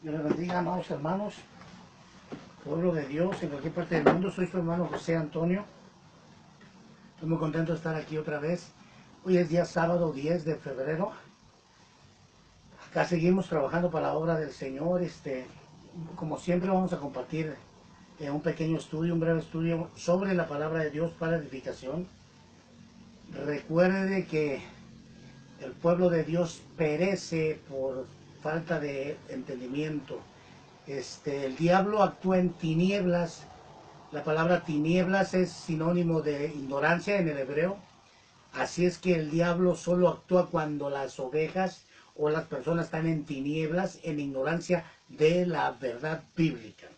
Dios les bendiga, amados hermanos, pueblo de Dios en cualquier parte del mundo. Soy su hermano José Antonio. Estoy muy contento de estar aquí otra vez. Hoy es día sábado 10 de febrero. Acá seguimos trabajando para la obra del Señor. Como siempre vamos a compartir un pequeño estudio, un breve estudio sobre la palabra de Dios para edificación. Recuerde que el pueblo de Dios perece por falta de entendimiento. El diablo actúa en tinieblas. La palabra tinieblas es sinónimo de ignorancia en el hebreo. Así es que el diablo solo actúa cuando las ovejas o las personas están en tinieblas, en ignorancia de la verdad bíblica.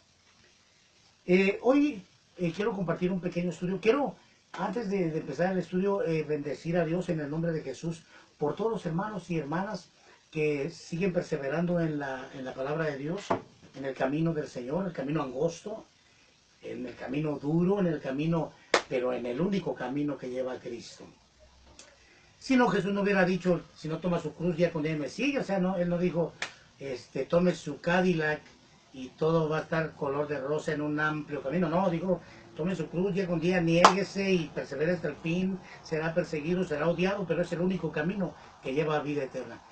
Hoy quiero compartir un pequeño estudio. Antes de empezar el estudio, bendecir a Dios en el nombre de Jesús por todos los hermanos y hermanas que siguen perseverando en la palabra de Dios, en el camino del Señor, el camino angosto, en el camino duro, pero en el único camino que lleva a Cristo. Si no, Jesús no hubiera dicho, si no toma su cruz, ya con él me sigue. O sea, no, él no dijo, tome su Cadillac y todo va a estar color de rosa en un amplio camino. No, dijo, tome su cruz, ya con día, niéguese y persevere hasta el fin. Será perseguido, será odiado, pero es el único camino que lleva a vida eterna.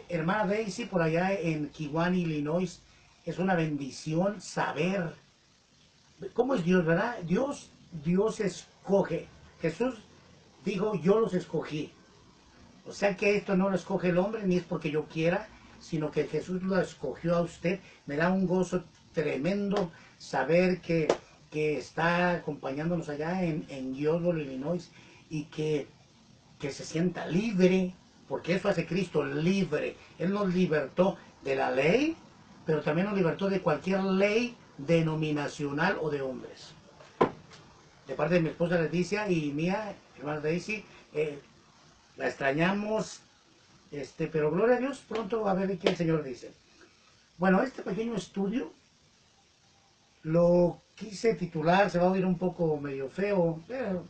Hermana Daisy, por allá en Kewanee, Illinois, es una bendición saber cómo es Dios, ¿verdad? Dios escoge. Jesús dijo, yo los escogí. O sea que esto no lo escoge el hombre, ni es porque yo quiera, sino que Jesús lo escogió a usted. Me da un gozo tremendo saber que está acompañándonos allá en Eudora, Illinois, y que se sienta libre, porque eso hace Cristo, libre. Él nos libertó de la ley, pero también nos libertó de cualquier ley denominacional o de hombres. De parte de mi esposa Leticia y mía, hermana Daisy, la extrañamos, pero gloria a Dios, pronto a ver qué el Señor dice. Bueno, este pequeño estudio lo quise titular, se va a oír un poco medio feo, pero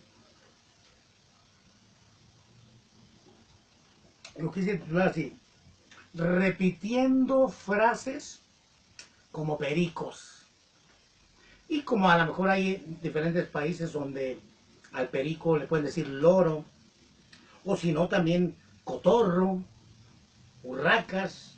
lo quise titular así: repitiendo frases como pericos. Y como a lo mejor hay diferentes países donde al perico le pueden decir loro, o si no también cotorro, urracas,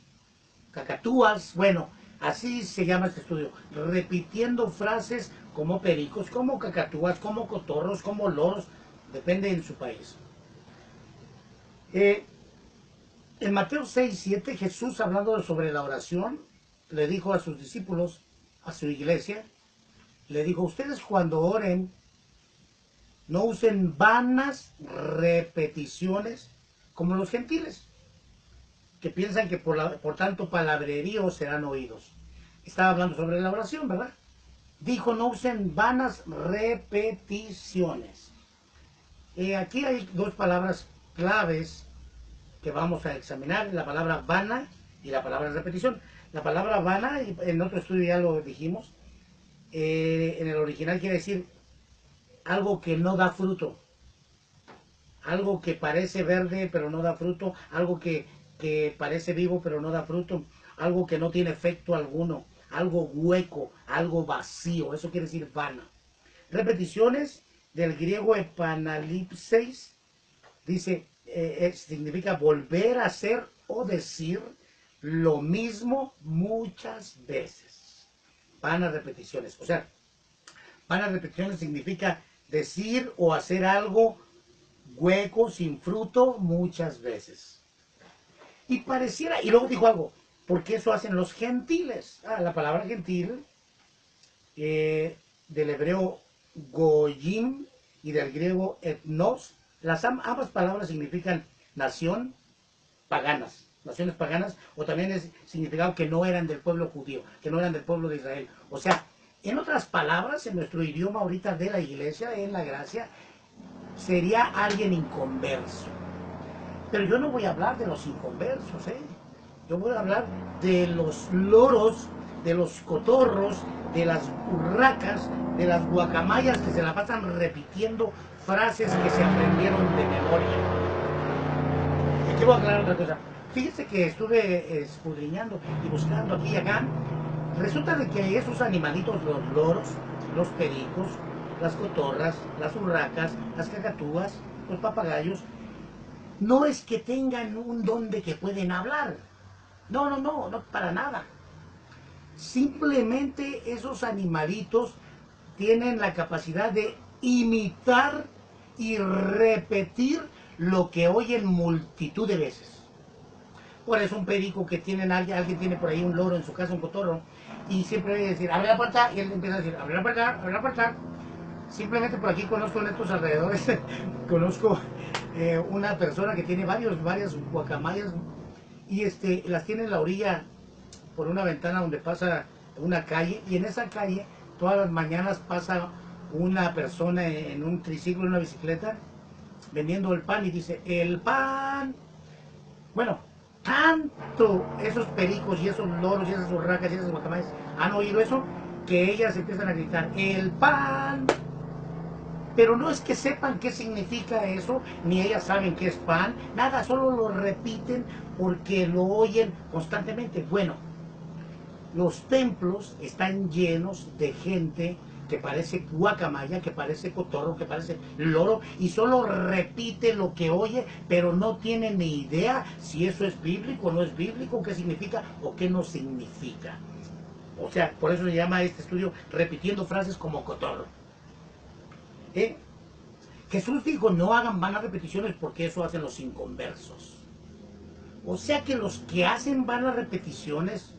cacatúas. Bueno, así se llama este estudio, repitiendo frases como pericos, como cacatúas, como cotorros, como loros, depende en su país. En Mateo 6:7, Jesús, hablando sobre la oración, le dijo a sus discípulos, a su iglesia, le dijo: ustedes cuando oren, no usen vanas repeticiones como los gentiles, que piensan que por tanto palabrerío serán oídos. Estaba hablando sobre la oración, ¿verdad? Dijo, no usen vanas repeticiones. Aquí hay dos palabras claves que vamos a examinar: la palabra vana y la palabra repetición. La palabra vana, en otro estudio ya lo dijimos, en el original quiere decir algo que no da fruto, algo que parece verde pero no da fruto, algo que parece vivo pero no da fruto, algo que no tiene efecto alguno, algo hueco, algo vacío. Eso quiere decir vana. Repeticiones, del griego epanalipsis, dice, significa volver a hacer o decir lo mismo muchas veces. Vanas repeticiones. O sea, vanas repeticiones significa decir o hacer algo hueco, sin fruto, muchas veces. Y pareciera, y luego dijo algo, porque eso hacen los gentiles. La palabra gentil, del hebreo goyim y del griego etnos, ambas palabras significan nación, paganas, naciones paganas, o también es significado que no eran del pueblo judío, que no eran del pueblo de Israel. O sea, en otras palabras, en nuestro idioma ahorita de la iglesia, en la gracia, sería alguien inconverso. Pero yo no voy a hablar de los inconversos, Yo voy a hablar de los loros, de los cotorros, de las urracas, de las guacamayas que se la pasan repitiendo frases que se aprendieron de memoria. Y quiero aclarar otra cosa. fíjense que estuve escudriñando y buscando aquí y acá. Resulta de que esos animalitos, los loros, los pericos, las cotorras, las urracas, las cacatúas, los papagayos, no es que tengan un don de que pueden hablar. No, no, no, no, para nada. Simplemente esos animalitos tienen la capacidad de imitar y repetir lo que oyen multitud de veces. Por eso un perico que tienen, alguien tiene por ahí un loro en su casa, un cotorro, y siempre debe decir, abre la puerta, y él empieza a decir, abre la puerta, abre la puerta. Simplemente por aquí conozco en estos alrededores, conozco una persona que tiene varias guacamayas, y las tiene en la orilla, por una ventana donde pasa una calle, y en esa calle todas las mañanas pasa una persona en un triciclo, en una bicicleta, vendiendo el pan, y dice, el pan. Bueno, tanto esos pericos y esos loros y esas urracas y esas guacamayas han oído eso, que ellas empiezan a gritar, el pan. Pero no es que sepan qué significa eso, ni ellas saben qué es pan, nada, solo lo repiten porque lo oyen constantemente. Bueno, los templos están llenos de gente que parece guacamaya, que parece cotorro, que parece loro, y solo repite lo que oye, pero no tiene ni idea si eso es bíblico o no es bíblico, qué significa o qué no significa. O sea, por eso se llama este estudio repitiendo frases como cotorro. Jesús dijo, no hagan vanas repeticiones porque eso hacen los inconversos. O sea que los que hacen vanas repeticiones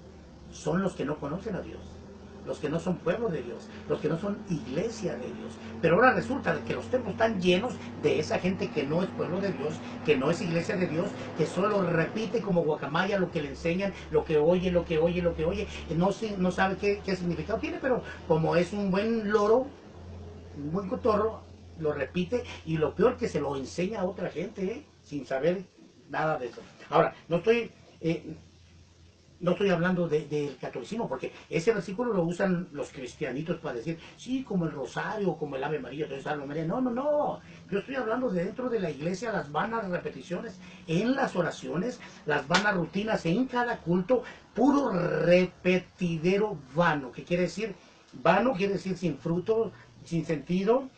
son los que no conocen a Dios, los que no son pueblo de Dios, los que no son iglesia de Dios. Pero ahora resulta que los templos están llenos de esa gente que no es pueblo de Dios, que no es iglesia de Dios, que solo repite como guacamaya lo que le enseñan, lo que oye, lo que oye, lo que oye. No sabe qué significado tiene, pero como es un buen loro, un buen cotorro, lo repite, y lo peor que se lo enseña a otra gente, sin saber nada de eso. Ahora, no estoy hablando del catolicismo, porque ese versículo lo usan los cristianitos para decir, sí, como el rosario, como el Ave María, entonces Ave María. No, no, no. Yo estoy hablando de dentro de la iglesia, las vanas repeticiones en las oraciones, las vanas rutinas en cada culto, puro repetidero vano. ¿Qué quiere decir? Vano quiere decir sin fruto, sin sentido,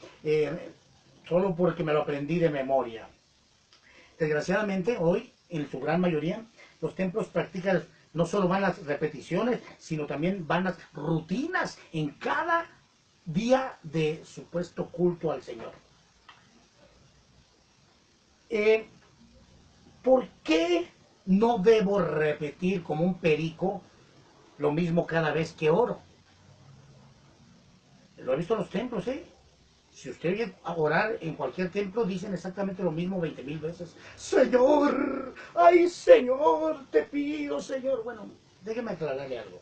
solo porque me lo aprendí de memoria. Desgraciadamente, hoy, en su gran mayoría, los templos practican no solo vanas repeticiones, sino también vanas rutinas en cada día de supuesto culto al Señor. ¿Por qué no debo repetir como un perico lo mismo cada vez que oro? Lo he visto en los templos, ¿eh? Si usted viene a orar en cualquier templo, dicen exactamente lo mismo 20,000 veces. Señor, ay Señor, te pido, Señor. Bueno, déjeme aclararle algo.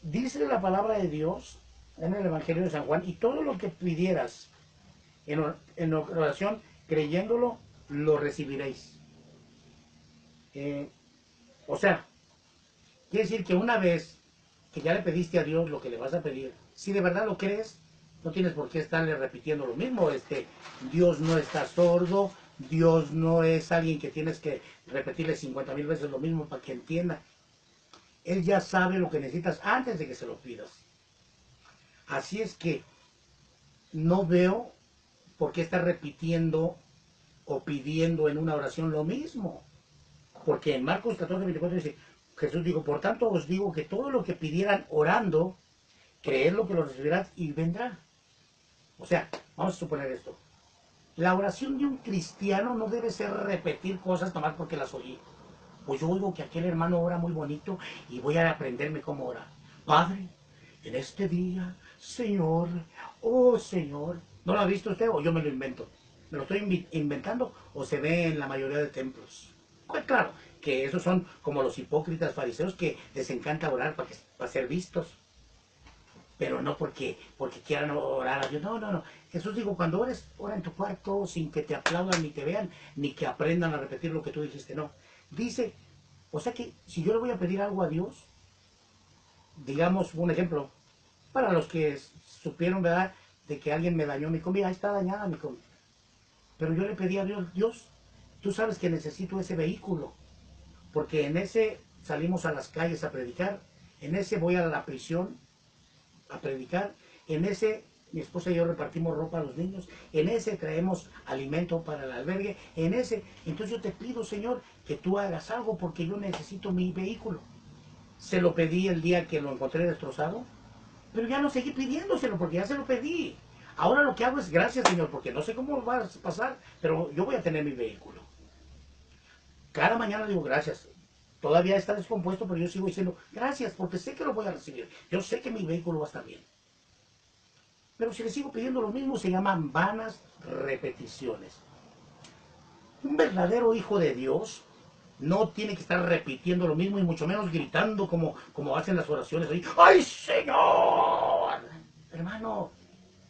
Dice la palabra de Dios en el Evangelio de San Juan, y todo lo que pidieras en oración, creyéndolo, lo recibiréis. O sea, quiere decir que una vez que ya le pediste a Dios lo que le vas a pedir, si de verdad lo crees, no tienes por qué estarle repitiendo lo mismo. Dios no está sordo, Dios no es alguien que tienes que repetirle 50,000 veces lo mismo para que entienda. Él ya sabe lo que necesitas antes de que se lo pidas. Así es que no veo por qué estás repitiendo o pidiendo en una oración lo mismo. Porque en Marcos 14:24 dice, Jesús dijo, por tanto os digo que todo lo que pidieran orando, creedlo que lo recibirás y vendrá. O sea, vamos a suponer esto. La oración de un cristiano no debe ser repetir cosas nomás porque las oí. Pues yo oigo que aquel hermano ora muy bonito y voy a aprenderme cómo ora. Padre, en este día, Señor, oh Señor. ¿No lo ha visto usted o yo me lo invento? ¿Me lo estoy inventando o se ve en la mayoría de templos? Pues claro, que esos son como los hipócritas fariseos que les encanta orar para ser vistos. Pero no porque quieran orar a Dios. No, no, no. Jesús dijo, cuando ores, ora en tu cuarto sin que te aplaudan ni te vean, ni que aprendan a repetir lo que tú dijiste. No. Dice, o sea que si yo le voy a pedir algo a Dios, digamos un ejemplo, para los que supieron, ¿verdad?, de que alguien me dañó mi comida, ahí está dañada mi comida. Pero yo le pedí a Dios, Dios, Tú sabes que necesito ese vehículo, porque en ese salimos a las calles a predicar, en ese voy a la prisión a predicar, en ese mi esposa y yo repartimos ropa a los niños, en ese traemos alimento para el albergue, en ese, entonces yo te pido, Señor, que tú hagas algo porque yo necesito mi vehículo. Se lo pedí el día que lo encontré destrozado, pero ya no seguí pidiéndoselo porque ya se lo pedí. Ahora lo que hago es gracias, Señor, porque no sé cómo va a pasar, pero yo voy a tener mi vehículo. Cada mañana digo gracias. Todavía está descompuesto, pero yo sigo diciendo gracias porque sé que lo voy a recibir. Yo sé que mi vehículo va a estar bien. Pero si le sigo pidiendo lo mismo, se llaman vanas repeticiones. Un verdadero hijo de Dios no tiene que estar repitiendo lo mismo y mucho menos gritando como hacen las oraciones ahí. ¡Ay, Señor! Hermano,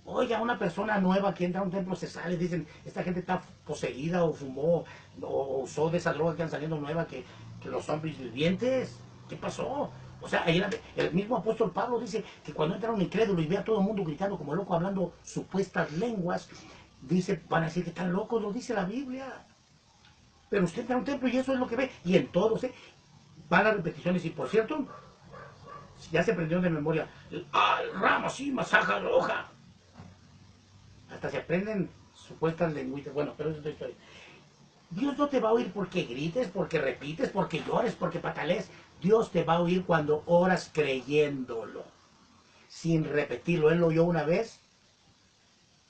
oiga, una persona nueva que entra a un templo se sale, dicen, esta gente está poseída o fumó o usó de esa droga que han saliendo nueva que los zombies vivientes. ¿Qué pasó? O sea, ahí el mismo apóstol Pablo dice que cuando entra un incrédulo y ve a todo el mundo gritando como loco, hablando supuestas lenguas, dice, van a decir que están locos, lo dice la Biblia. Pero usted entra a un templo y eso es lo que ve. Y en todos, van las repeticiones. Y por cierto, ya se aprendió de memoria. Rama, sí, masaja roja. Hasta se aprenden supuestas lengüitas. Bueno, pero eso es otra historia. Dios no te va a oír porque grites, porque repites, porque llores, porque patalees. Dios te va a oír cuando oras creyéndolo, sin repetirlo. Él lo oyó una vez.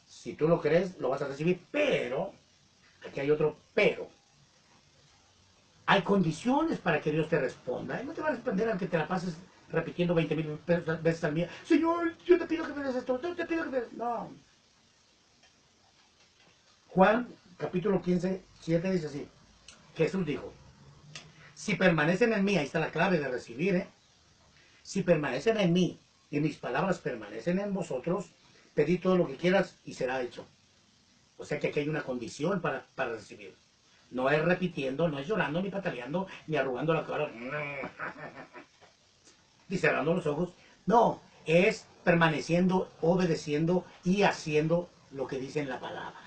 Si tú lo crees, lo vas a recibir. Pero, aquí hay otro pero. Hay condiciones para que Dios te responda. Él no te va a responder aunque te la pases repitiendo 20,000 veces al día. Señor, yo te pido que me des esto, yo te pido que me des... No. Juan, capítulo 15, 7 dice así. Jesús dijo, si permanecen en mí, ahí está la clave de recibir, si permanecen en mí y mis palabras permanecen en vosotros, pedid todo lo que quieras y será hecho. O sea que aquí hay una condición para recibir. No es repitiendo, no es llorando, ni pataleando, ni arrugando la cara, ni cerrando los ojos. No, es permaneciendo, obedeciendo y haciendo lo que dice en la palabra.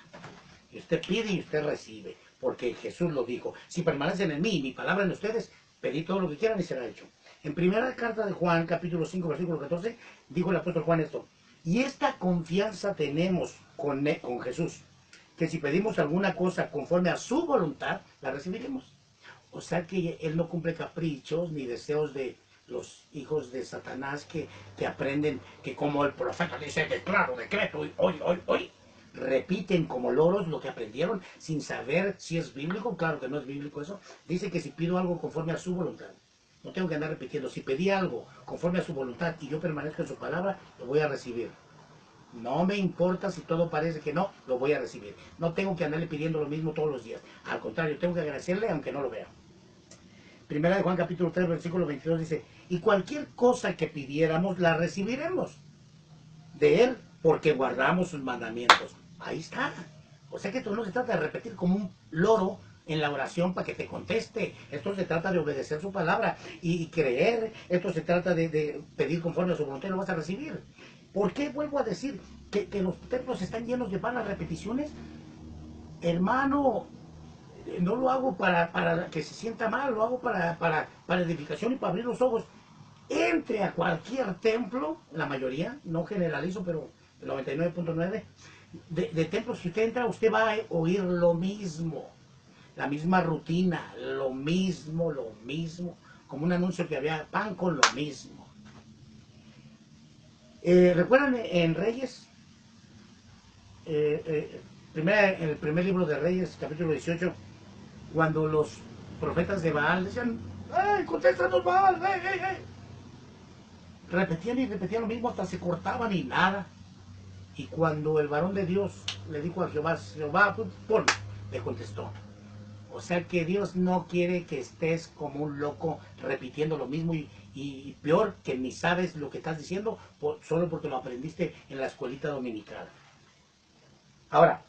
Y usted pide y usted recibe, porque Jesús lo dijo. Si permanecen en mí y mi palabra en ustedes, pedid todo lo que quieran y será hecho. En primera carta de Juan, capítulo 5, versículo 14, dijo el apóstol Juan esto. Y esta confianza tenemos con Jesús, que si pedimos alguna cosa conforme a su voluntad, la recibiremos. O sea que Él no cumple caprichos ni deseos de los hijos de Satanás que aprenden que como el profeta dice, declaro, decreto, hoy, repiten como loros lo que aprendieron sin saber si es bíblico. Claro que no es bíblico eso. Dice que si pido algo conforme a su voluntad, no tengo que andar repitiendo. Si pedí algo conforme a su voluntad y yo permanezco en su palabra, lo voy a recibir. No me importa si todo parece que no, lo voy a recibir. No tengo que andarle pidiendo lo mismo todos los días. Al contrario, tengo que agradecerle aunque no lo vea. Primera de Juan capítulo 3, versículo 22 dice, y cualquier cosa que pidiéramos la recibiremos de Él porque guardamos sus mandamientos. Ahí está. O sea que esto no se trata de repetir como un loro en la oración para que te conteste. Esto se trata de obedecer su palabra y creer. Esto se trata de pedir conforme a su voluntad y lo vas a recibir. ¿Por qué vuelvo a decir que los templos están llenos de vanas repeticiones? Hermano, no lo hago para que se sienta mal, lo hago para edificación y para abrir los ojos. Entre a cualquier templo, la mayoría, no generalizo, pero el 99.9, de templos que usted entra, usted va a oír lo mismo, la misma rutina, lo mismo, como un anuncio que había, pan con lo mismo. ¿Recuerdan en Reyes? En el primer libro de Reyes, capítulo 18, cuando los profetas de Baal decían, ¡ay, contéstanos Baal! ¡Ey, ey, ey! Repetían y repetían lo mismo, hasta se cortaban y nada. Y cuando el varón de Dios le dijo a Jehová, ponme, le contestó. O sea que Dios no quiere que estés como un loco repitiendo lo mismo y peor que ni sabes lo que estás diciendo solo porque lo aprendiste en la escuelita dominical. Ahora,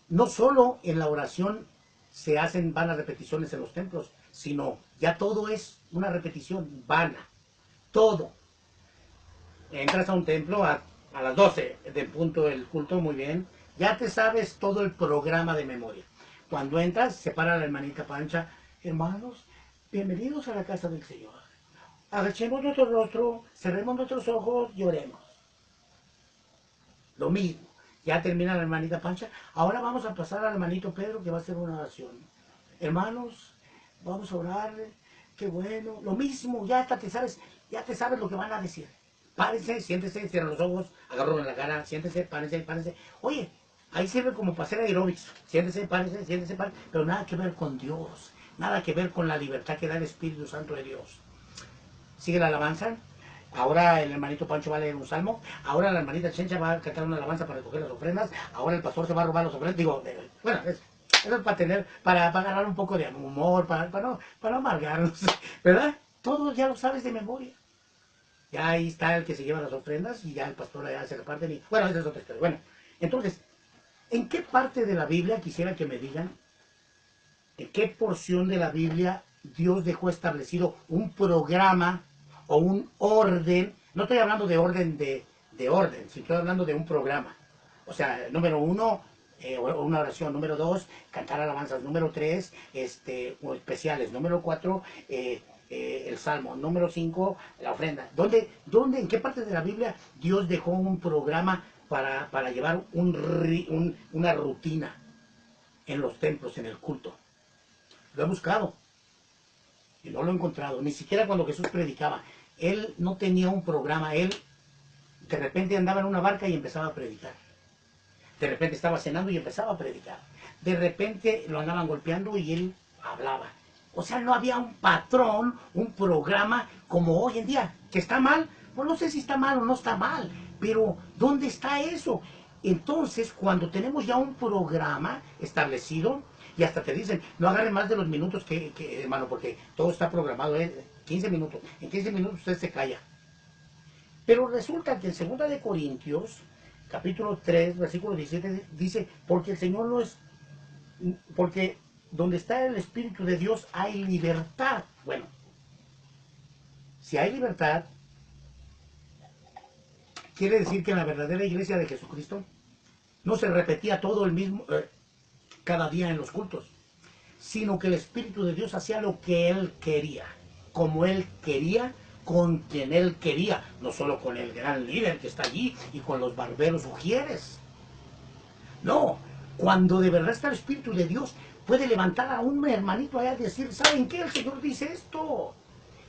no solo en la oración se hacen vanas repeticiones en los templos, sino ya todo es una repetición vana. Todo. Entras a un templo a las 12 del punto del culto, muy bien. Ya te sabes todo el programa de memoria. Cuando entras, se para la hermanita Pancha. Hermanos, bienvenidos a la casa del Señor. Agachemos nuestro rostro, cerremos nuestros ojos y oremos. Lo mismo. Ya termina la hermanita Pancha. Ahora vamos a pasar al hermanito Pedro que va a hacer una oración. Hermanos, vamos a orarle. Qué bueno. Lo mismo, ya te sabes lo que van a decir. Párense, siéntese, cierren los ojos, agárrenlo en la cara, siéntese, párense, párense. Oye, ahí sirve como para hacer aeróbics. Siéntese, párense, pero nada que ver con Dios. Nada que ver con la libertad que da el Espíritu Santo de Dios. Sigue la alabanza. Ahora el hermanito Pancho va a leer un salmo. Ahora la hermanita Chencha va a cantar una alabanza para recoger las ofrendas. Ahora el pastor se va a robar las ofrendas. Digo, bueno, eso es para ganar un poco de humor, para no amargarnos, ¿verdad? Todo ya lo sabes de memoria. Ya ahí está el que se lleva las ofrendas y ya el pastor allá se reparten. Bueno, esa es otra historia. Bueno, entonces, ¿en qué parte de la Biblia quisiera que me digan? ¿En qué porción de la Biblia Dios dejó establecido un programa o un orden? No estoy hablando de orden de orden, sino estoy hablando de un programa. O sea, número 1, una oración. Número 2, cantar alabanzas. Número 3, especiales. Número 4, el salmo. Número 5, la ofrenda. ¿En qué parte de la Biblia Dios dejó un programa para llevar una rutina en los templos, en el culto? Lo he buscado y no lo he encontrado. Ni siquiera cuando Jesús predicaba. Él no tenía un programa. Él de repente andaba en una barca y empezaba a predicar. De repente estaba cenando y empezaba a predicar. De repente lo andaban golpeando y él hablaba. O sea, no había un patrón, un programa como hoy en día. ¿Que está mal? Pues no sé si está mal o no está mal. Pero ¿dónde está eso? Entonces, cuando tenemos ya un programa establecido, y hasta te dicen, no agarren más de los minutos hermano, porque todo está programado, 15 minutos. En 15 minutos usted se calla. Pero resulta que en 2 de Corintios, capítulo 3, versículo 17, dice, porque el Señor no es, porque donde está el Espíritu de Dios hay libertad. Bueno, si hay libertad, quiere decir que en la verdadera iglesia de Jesucristo no se repetía todo el mismo, cada día en los cultos, sino que el Espíritu de Dios hacía lo que Él quería, como Él quería, con quien Él quería, no solo con el gran líder que está allí y con los barberos ujieres. No, cuando de verdad está el Espíritu de Dios, puede levantar a un hermanito allá y decir, ¿saben qué? El Señor dice esto.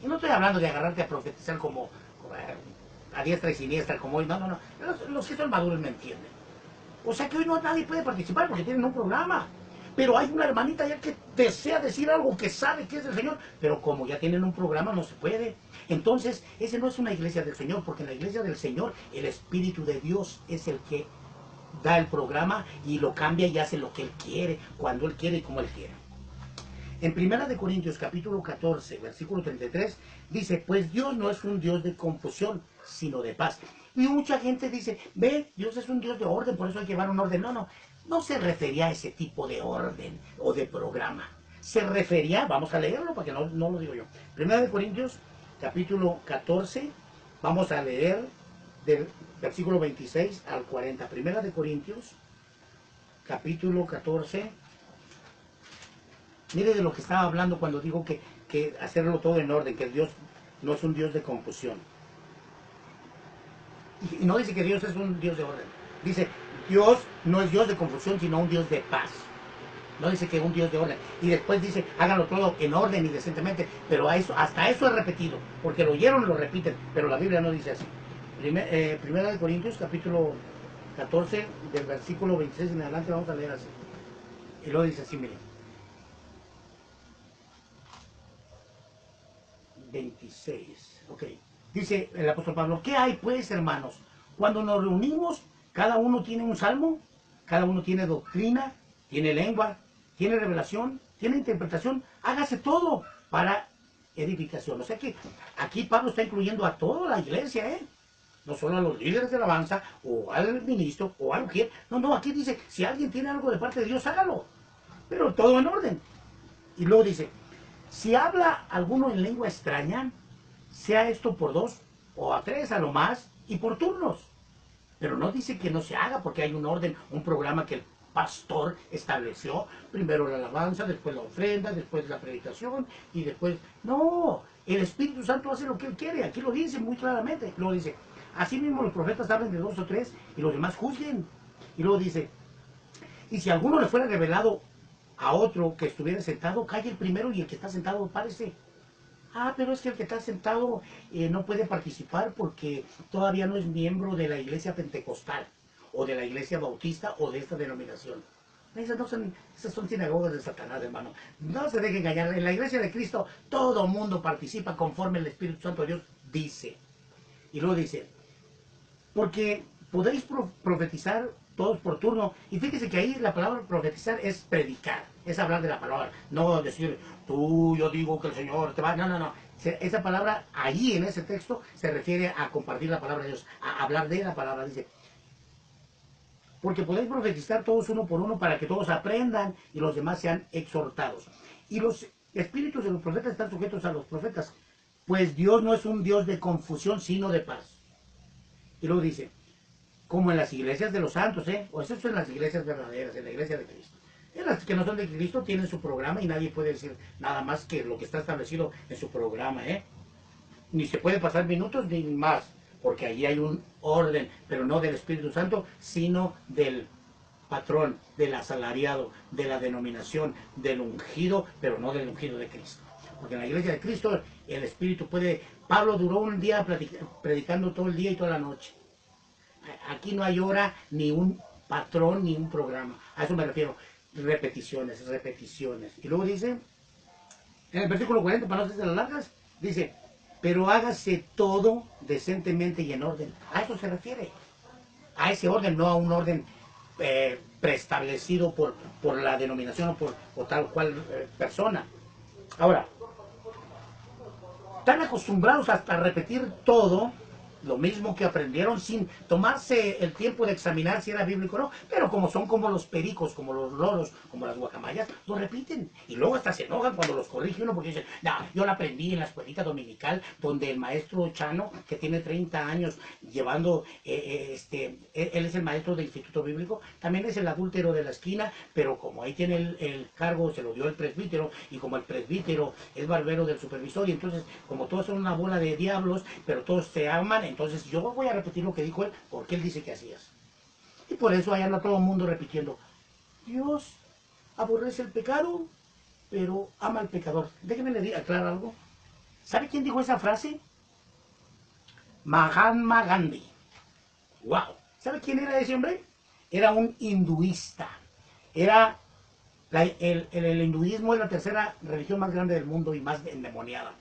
Y no estoy hablando de agarrarte a profetizar como a diestra y siniestra, como hoy. No. Los que son maduros me entienden. O sea que hoy no nadie puede participar porque tienen un programa. Pero hay una hermanita ya que desea decir algo, que sabe que es del Señor, pero como ya tienen un programa no se puede. Entonces, ese no es una iglesia del Señor, porque en la iglesia del Señor el Espíritu de Dios es el que da el programa y lo cambia y hace lo que Él quiere, cuando Él quiere y como Él quiere. En 1 de Corintios capítulo 14, versículo 33, dice, pues Dios no es un Dios de confusión, sino de paz. Y mucha gente dice, ve, Dios es un Dios de orden, por eso hay que llevar un orden. No se refería a ese tipo de orden o de programa. Se refería, vamos a leerlo para que no lo digo yo. 1 de Corintios capítulo 14, vamos a leer del versículo 26 al 40. 1 de Corintios capítulo 14. Mire de lo que estaba hablando cuando digo que hacerlo todo en orden, que Dios no es un Dios de confusión. Y no dice que Dios es un Dios de orden. Dice, Dios no es Dios de confusión, sino un Dios de paz. No dice que es un Dios de orden. Y después dice, háganlo todo en orden y decentemente. Pero hasta eso es repetido. Porque lo oyeron, lo repiten. Pero la Biblia no dice así. Primera de Corintios, capítulo 14, del versículo 26 en adelante, vamos a leer así. Y luego dice así, miren. 26. Ok. Dice el apóstol Pablo, ¿qué hay pues, hermanos? Cuando nos reunimos, cada uno tiene un salmo, cada uno tiene doctrina, tiene lengua, tiene revelación, tiene interpretación. Hágase todo para edificación. O sea que aquí Pablo está incluyendo a toda la iglesia, ¿eh? No solo a los líderes de alabanza, o al ministro, o al mujer. No, aquí dice, si alguien tiene algo de parte de Dios, hágalo. Pero todo en orden. Y luego dice, si habla alguno en lengua extraña, sea esto por 2 o a 3 a lo más, y por turnos. Pero no dice que no se haga, porque hay un orden, un programa que pastor estableció primero la alabanza, después la ofrenda, después la predicación y después... No, el Espíritu Santo hace lo que Él quiere, aquí lo dice muy claramente, lo dice. Así mismo los profetas hablan de 2 o 3 y los demás juzguen. Y luego dice, y si a alguno le fuera revelado a otro que estuviera sentado, calle el primero y el que está sentado párese. Ah, pero es que el que está sentado no puede participar porque todavía no es miembro de la iglesia pentecostal o de la iglesia bautista o de esta denominación. Esas son sinagogas de Satanás, hermano. No se deje engañar. En la iglesia de Cristo todo mundo participa conforme el Espíritu Santo de Dios dice. Y luego dice, porque podéis profetizar todos por turno. Y fíjese que ahí la palabra profetizar es predicar, es hablar de la palabra, no decir, yo digo que el Señor te va. No, no, no. Esa palabra ahí en ese texto se refiere a compartir la palabra de Dios, a hablar de la palabra. Dice, porque podéis profetizar todos uno por uno para que todos aprendan y los demás sean exhortados. Y los espíritus de los profetas están sujetos a los profetas, pues Dios no es un Dios de confusión, sino de paz. Y luego dice, como en las iglesias de los santos, o eso es en las iglesias verdaderas, en la iglesia de Cristo. En las que no son de Cristo tienen su programa y nadie puede decir nada más que lo que está establecido en su programa, Ni se puede pasar minutos ni más, porque allí hay un orden, pero no del Espíritu Santo, sino del patrón, del asalariado, de la denominación, del ungido, pero no del ungido de Cristo. Porque en la iglesia de Cristo el Espíritu puede... Pablo duró un día predicando todo el día y toda la noche. Aquí no hay hora, ni un patrón, ni un programa. A eso me refiero. Repeticiones, repeticiones. Y luego dice, en el versículo 40, para no hacerse las largas, dice, pero hágase todo decentemente y en orden. A eso se refiere. A ese orden, no a un orden preestablecido por la denominación o tal cual persona. Ahora, están acostumbrados hasta a repetir todo lo mismo que aprendieron sin tomarse el tiempo de examinar si era bíblico o no, pero como son como los pericos, como los loros, como las guacamayas, lo repiten. Y luego hasta se enojan cuando los corrige uno porque dicen, no, yo la aprendí en la escuelita dominical donde el maestro Chano, que tiene 30 años llevando, él es el maestro del Instituto Bíblico, también es el adúltero de la esquina, pero como ahí tiene el cargo, se lo dio el presbítero, y como el presbítero es barbero del supervisor, y entonces como todos son una bola de diablos, pero todos se aman, entonces yo voy a repetir lo que dijo él, porque él dice que así es. Y por eso ahí anda todo el mundo repitiendo, Dios aborrece el pecado, pero ama al pecador. Déjeme le aclarar algo. ¿Sabe quién dijo esa frase? Mahatma Gandhi. ¡Wow! ¿Sabe quién era ese hombre? Era un hinduista. Era el hinduismo es la tercera religión más grande del mundo y más endemoniada.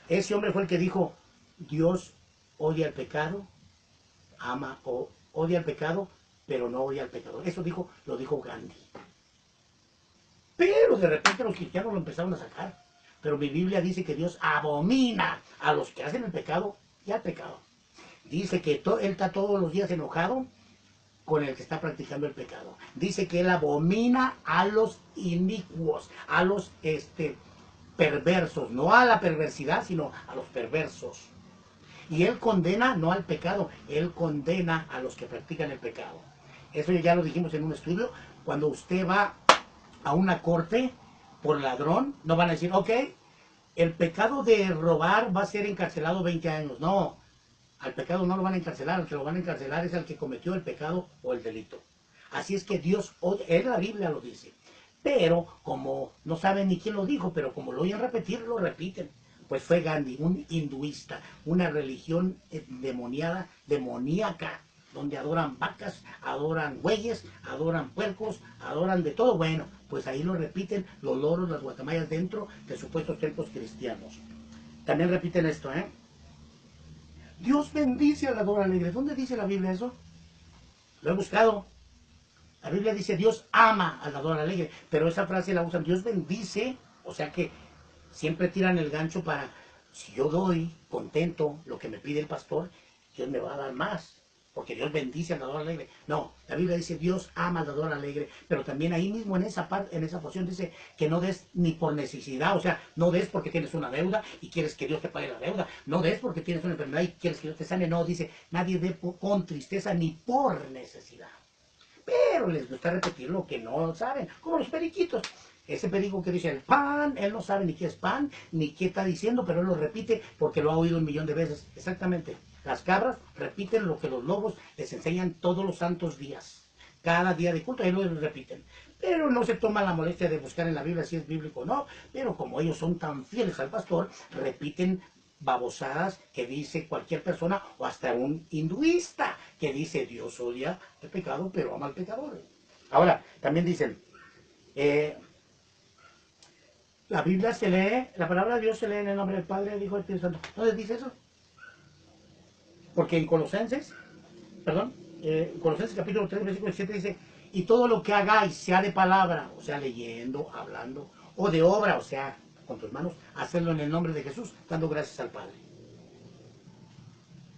Ese hombre fue el que dijo, Dios odia el pecado, ama o odia el pecado, pero no odia al pecador. Eso lo dijo Gandhi. Pero de repente los cristianos lo empezaron a sacar. Pero mi Biblia dice que Dios abomina a los que hacen el pecado y al pecado. Dice que Él está todos los días enojado con el que está practicando el pecado. Dice que Él abomina a los inicuos, a los perversos, no a la perversidad, sino a los perversos. Y Él condena no al pecado, Él condena a los que practican el pecado. Eso ya lo dijimos en un estudio. Cuando usted va a una corte por ladrón, no van a decir, ok, el pecado de robar va a ser encarcelado 20 años. No, al pecado no lo van a encarcelar, al que lo van a encarcelar es al que cometió el pecado o el delito. Así es que Dios, la Biblia lo dice. Pero como no saben ni quién lo dijo, pero como lo oyen repetir, lo repiten. Pues fue Gandhi, un hinduista, una religión demoníaca, donde adoran vacas, adoran bueyes, adoran puercos, adoran de todo. Bueno, pues ahí lo repiten los loros, las guacamayas dentro de supuestos templos cristianos. También repiten esto, Dios bendice al dador alegre. ¿Dónde dice la Biblia eso? Lo he buscado. La Biblia dice Dios ama al dador alegre, pero esa frase la usan, Dios bendice, o sea que siempre tiran el gancho para, si yo doy contento lo que me pide el pastor, Dios me va a dar más, porque Dios bendice al dador alegre. No, la Biblia dice Dios ama al dador alegre, pero también ahí mismo en esa porción dice que no des ni por necesidad, o sea, no des porque tienes una deuda y quieres que Dios te pague la deuda, no des porque tienes una enfermedad y quieres que Dios te sane, no, dice, nadie dé con tristeza ni por necesidad. pero les gusta repetir lo que no saben, como los periquitos. Ese perico que dice el pan, él no sabe ni qué es pan, ni qué está diciendo, pero él lo repite porque lo ha oído 1.000.000 de veces. Exactamente. Las cabras repiten lo que los lobos les enseñan todos los santos días. Cada día de culto, ellos lo repiten. Pero no se toman la molestia de buscar en la Biblia si es bíblico o no. Pero como ellos son tan fieles al pastor, repiten babosadas que dice cualquier persona, o hasta un hinduista que dice Dios odia el pecado, pero ama al pecador. Ahora, también dicen, la Biblia se lee, la palabra de Dios se lee en el nombre del Padre, del Hijo y del Espíritu Santo. ¿Dónde dice eso? Porque en Colosenses, Colosenses capítulo 3, versículo 7 dice, y todo lo que hagáis, sea de palabra, o sea, leyendo, hablando, o de obra, o sea, con tus manos, hacerlo en el nombre de Jesús, dando gracias al Padre.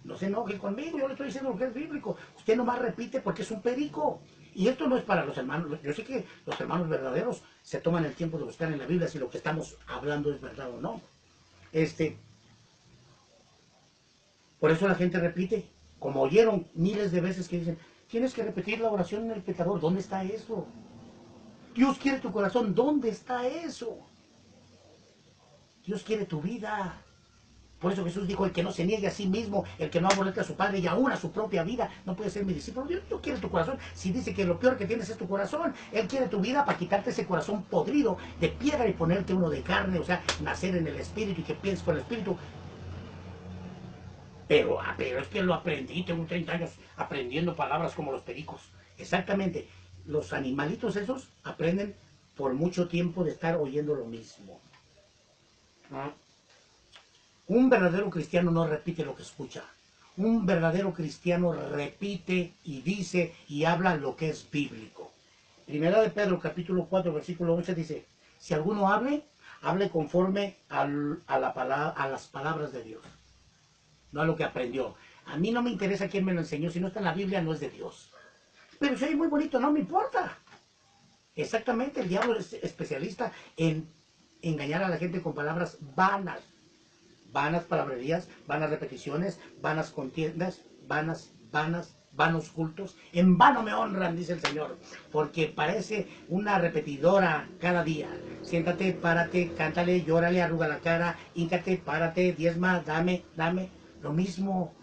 No se enoje conmigo, yo le estoy diciendo lo que es bíblico. Usted nomás repite porque es un perico. Y esto no es para los hermanos. Yo sé que los hermanos verdaderos se toman el tiempo de buscar en la Biblia si lo que estamos hablando es verdad o no. Por eso la gente repite, como oyeron miles de veces que dicen, tienes que repetir la oración en el pecador. ¿Dónde está eso? Dios quiere tu corazón. ¿Dónde está eso? Dios quiere tu vida. Por eso Jesús dijo, el que no se niegue a sí mismo, el que no aborrezca a su padre y aún a su propia vida, no puede ser mi discípulo. Dios no quiere tu corazón. Si dice que lo peor que tienes es tu corazón, Él quiere tu vida para quitarte ese corazón podrido de piedra y ponerte uno de carne, o sea, nacer en el Espíritu y que pienses con el Espíritu. Pero es que lo aprendí, tengo 30 años aprendiendo palabras como los pericos. Exactamente, los animalitos esos aprenden por mucho tiempo de estar oyendo lo mismo. Un verdadero cristiano no repite lo que escucha. Un verdadero cristiano repite y dice y habla lo que es bíblico. Primera de Pedro, capítulo 4, versículo 11 dice, si alguno hable conforme a las palabras de Dios, no a lo que aprendió. A mí no me interesa quién me lo enseñó, si no está en la Biblia no es de Dios. Pero soy muy bonito, no me importa. Exactamente, el diablo es especialista en engañar a la gente con palabras vanas. Vanas palabrerías, vanas repeticiones, vanas contiendas, vanos cultos. En vano me honran, dice el Señor, porque parece una repetidora cada día. Siéntate, párate, cántale, llórale, arruga la cara, híncate, párate, diezma, dame. Lo mismo.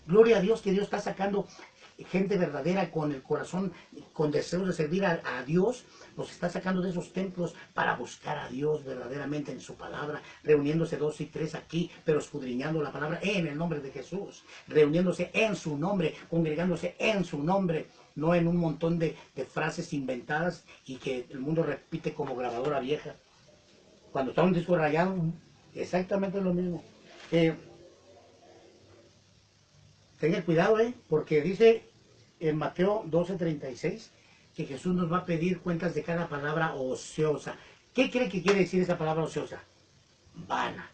Gloria a Dios que Dios está sacando gente verdadera con el corazón, con deseos de servir a Dios, los está sacando de esos templos para buscar a Dios verdaderamente en su palabra, reuniéndose 2 y 3 aquí, pero escudriñando la palabra en el nombre de Jesús, reuniéndose en su nombre, congregándose en su nombre, no en un montón de frases inventadas y que el mundo repite como grabadora vieja. Cuando está un disco rayado, exactamente lo mismo. Tenga cuidado, porque dice en Mateo 12:36 que Jesús nos va a pedir cuentas de cada palabra ociosa. ¿Qué cree que quiere decir esa palabra ociosa? Vana.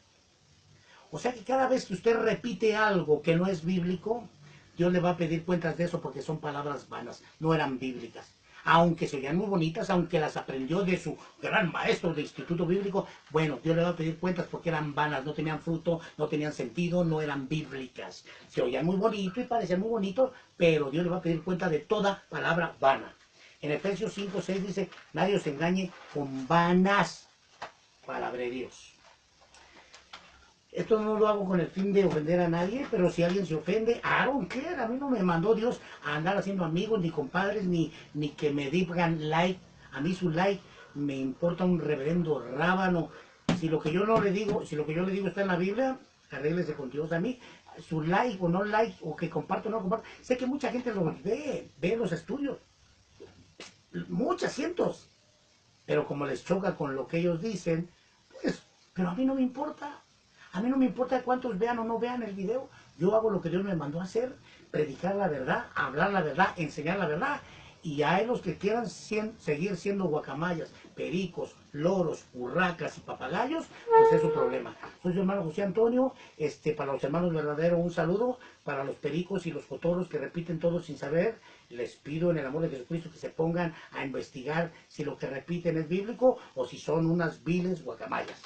O sea que cada vez que usted repite algo que no es bíblico, Dios le va a pedir cuentas de eso porque son palabras vanas, no eran bíblicas. Aunque se oían muy bonitas, aunque las aprendió de su gran maestro de instituto bíblico, bueno, Dios le va a pedir cuentas porque eran vanas, no tenían fruto, no tenían sentido, no eran bíblicas. Se oían muy bonito y parecían muy bonitos, pero Dios le va a pedir cuenta de toda palabra vana. En Efesios 5:6 dice, nadie os engañe con vanas palabreríos. Esto no lo hago con el fin de ofender a nadie, pero si alguien se ofende, I don't care. A mí no me mandó Dios a andar haciendo amigos, ni compadres, ni que me digan like. A mí su like me importa un reverendo rábano. Si lo que yo no le digo, si lo que yo le digo está en la Biblia, arréglese con Dios. A mí, su like o no like, o que comparto o no comparto, sé que mucha gente lo ve los estudios. Muchas, cientos. Pero como les choca con lo que ellos dicen, pues, pero a mí no me importa. A mí no me importa cuántos vean o no vean el video. Yo hago lo que Dios me mandó a hacer, predicar la verdad, hablar la verdad, enseñar la verdad. Y hay los que quieran seguir siendo guacamayas, pericos, loros, urracas y papagayos, pues es su problema. Soy su hermano José Antonio. Para los hermanos verdaderos un saludo. Para los pericos y los cotorros que repiten todo sin saber, les pido en el amor de Jesucristo que se pongan a investigar si lo que repiten es bíblico o si son unas viles guacamayas.